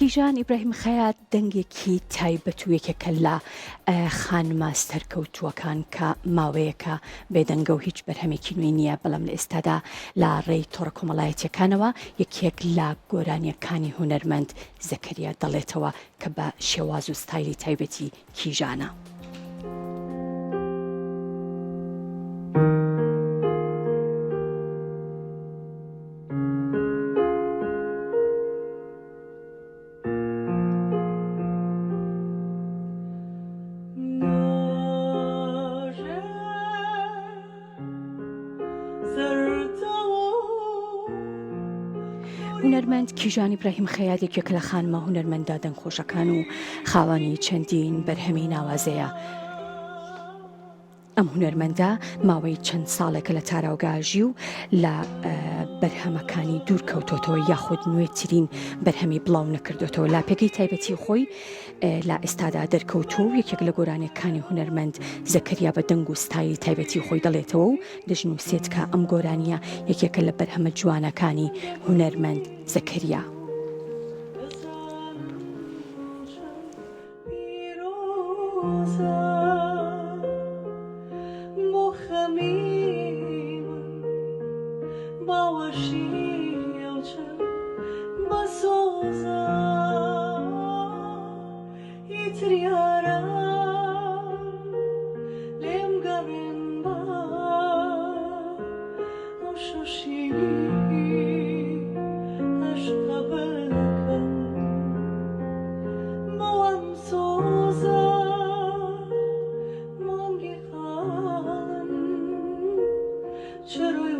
کیژان ئیبراهیم خەیات دەنگێکی تایبەت و یەکێکە لە خانمە سەرکەوتووەکان کە ماوەیەکە بێدەنگە و هیچ بەرهەمێکی نوێی نییە، بەڵام لە ئێستادا لە ڕێی تۆڕە کۆمەڵایەتیەکانەوە یەکێک لە گۆرانیەکانی هونەرمەند زەکەریا دەڵێتەوە کە بە شێواز و ستایلی تایبەتی کیژانە. هونەرمەند کیژان ئیبراهیم خەیات یەکێک لە خانمە هونەرمەندە دەنگخۆشەکان و خاوەنی چەندین بەرهەمی ناوازەیە. ئەم هونەرمەندە ماوەی چەند ساڵێکە لە تاراوگاژی و لە بەرهەمەکانی دوورکەوتۆتەوە یاخود نوێترین بەرهەمی بڵاو نەکردوێتەوە. لا پێگەی تایبەتی خۆی لە ئێستادا دەرکەوتۆ و یەکێک لە گۆرانیەکانی هونەرمەند زەکەریا بە دەنگ و ستایلی تایبەتی خۆی دەڵێتەوە و دەژنووسێت کە ئەم گۆرانیە یەکێکە لە بەرهەمە جوانەکانی هونەرمەند زەکەریا. چه روی